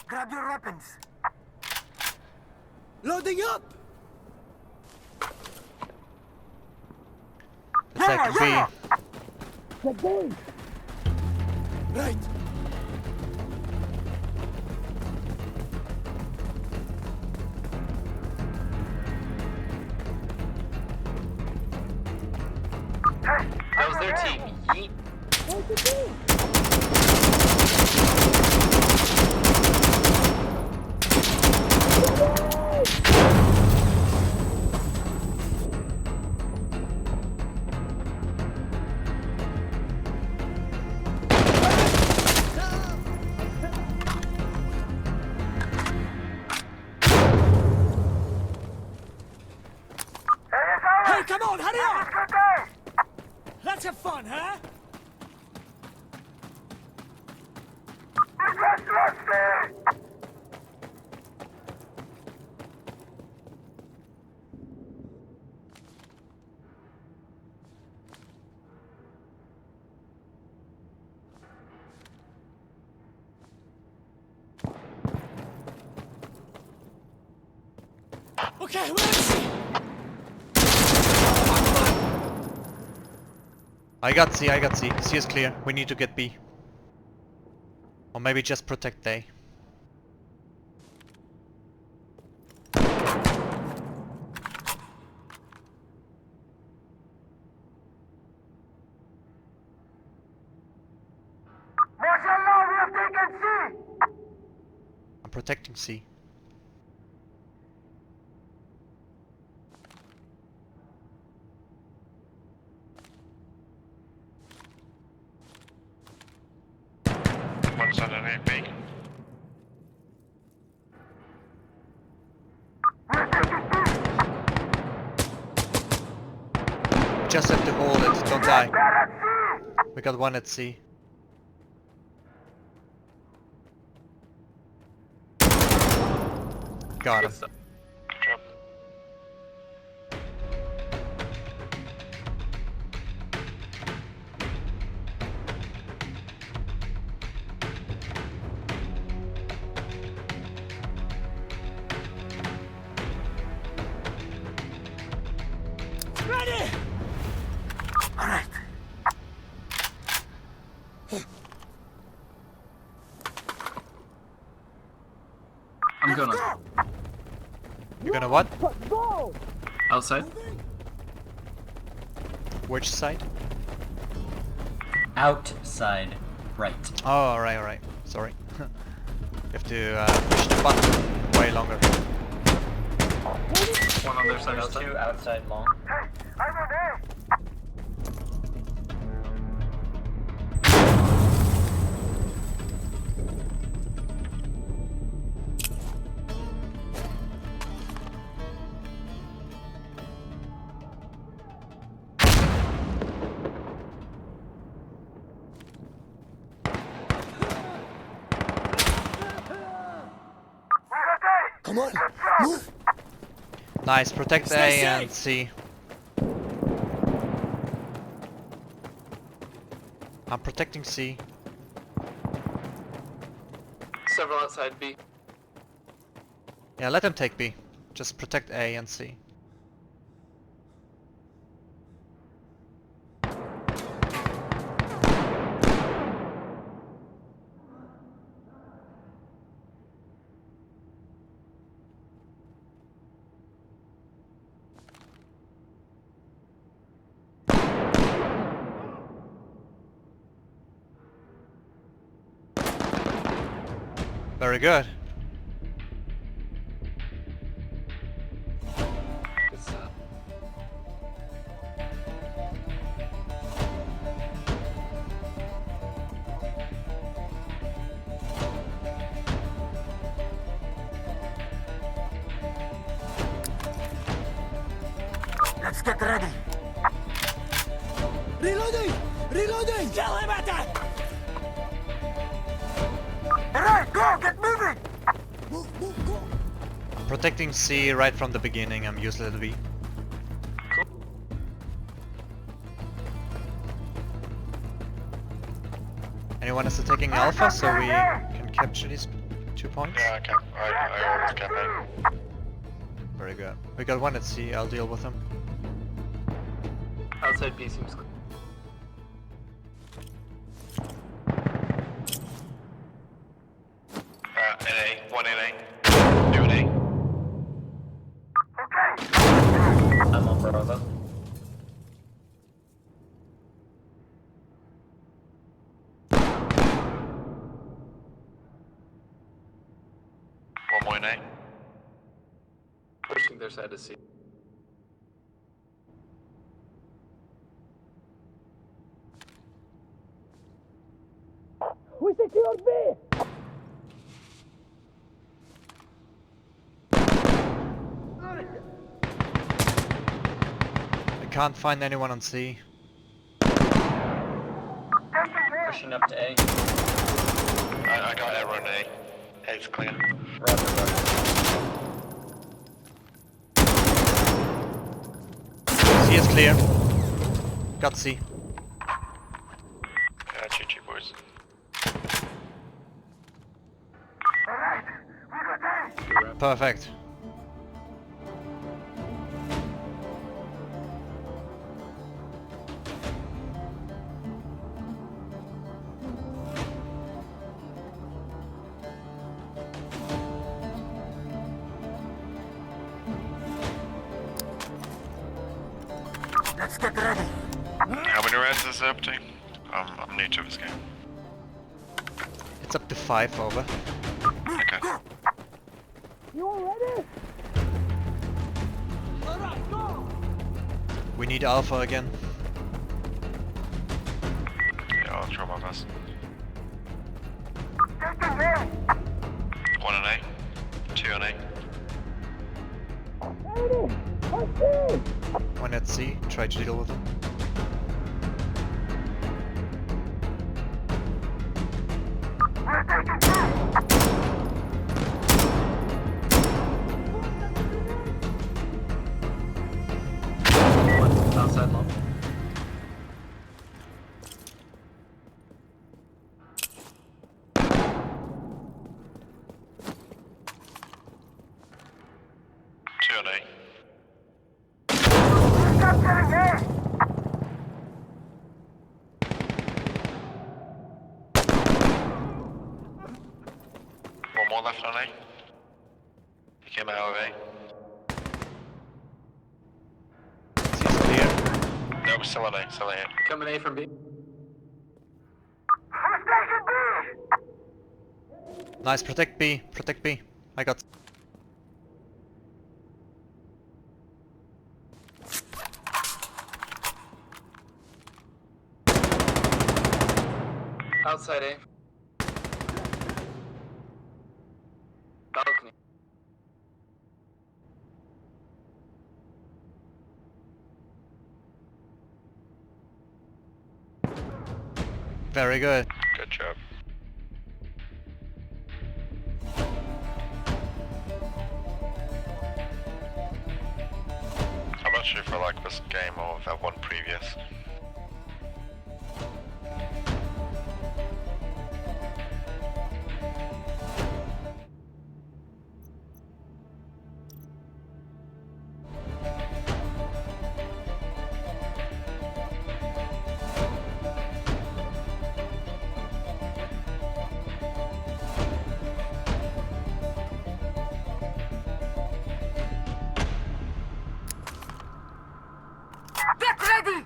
Grab your weapons. Loading up! Attack B. Right. That was their team. Yeet. Hey, come on, hurry up! Let's have fun, huh? Okay, let's see. I got C, I got C. C is clear. We need to get B. Or maybe just protect A. Mashallah, we have taken C. I'm protecting C. One's underneath me. Just have to hold it, don't die. We got one at C. Got him. Good job. Ready! All right. I'm gonna. You're gonna what? Outside? Which side? Outside. Right. Oh, alright, alright. Sorry. You have to push the button way longer. One on their side outside. Two outside long. Hey, I'm on A. Come on, move! Nice, protect Stay A and safe. C. I'm protecting C. Several outside B. Yeah, let them take B. Just protect A and C. Very good. Good stuff. Let's get ready. Reloading! Reloading! Kill him at that! All right, go, get moving. Move, move, go! Protecting C right from the beginning. I'm useless at B. Anyone is attacking Alpha so we can capture these two 2 points? Yeah, I always cap A. Very good. We got one at C, I'll deal with him. Outside B seems clear. In A, 1 in A, 2 in A. I'm on Bravo. One more in A. Pushing their side to C. We secured B! I can't find anyone on C. Pushing up to A. I got error in A. A's clear. Roger. C is clear. Got C. Yeah, GG boys. Perfect. Let's get ready. How many rounds is it up to? I'm new to this game. It's up to 5 over. Okay. You all ready? Alright, go! We need Alpha again. Yeah, I'll try my best. Taking A. 1 in A, 2 in A. Ready! I see! One at C, try to deal with him. We're taking B. One outside long. Two in A. Capturing A. One more left on A. He came out of A. C's clear. No, we're still on A, still on A. Coming A from B. Who's taking B? Nice, protect B, protect B. I got... Outside A. Balcony. Very good. Good job. I'm not sure if I like this game or that one previous. Get ready.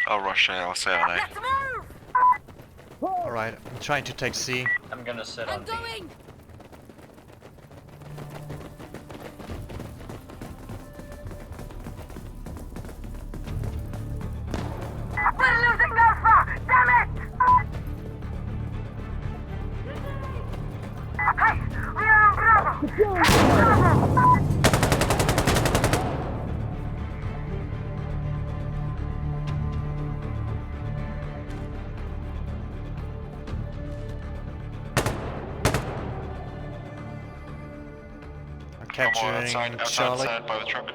I'll rush A, I'll say on A. Let's move. Alright, I'm trying to take C. I'm gonna sit on B. We're losing Alpha. Damn it. Hey, we are on Bravo. Hey, Bravo. I'm Come on, capturing outside Charlie. by the truck.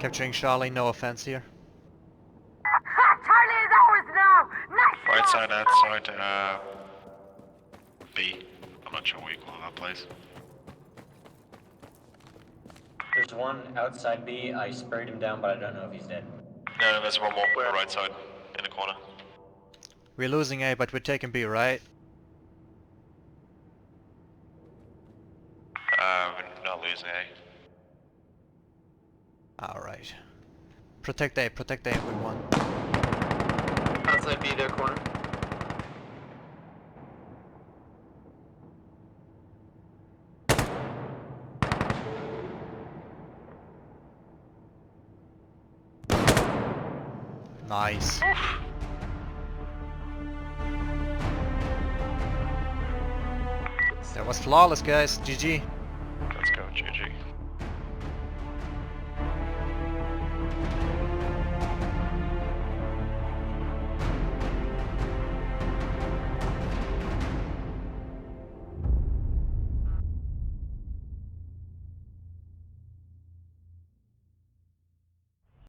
Capturing Charlie, no offense here. Ha! Charlie is ours now! Nice Right shot! side, outside, B. I'm not sure what you call that place. There's one outside B. I sprayed him down, but I don't know if he's dead. No, there's one more on the right side, in the corner. We're losing A, but we're taking B, right? We're not losing A. Alright. Protect A, we won. Outside B, their corner. Nice. That was flawless, guys. GG.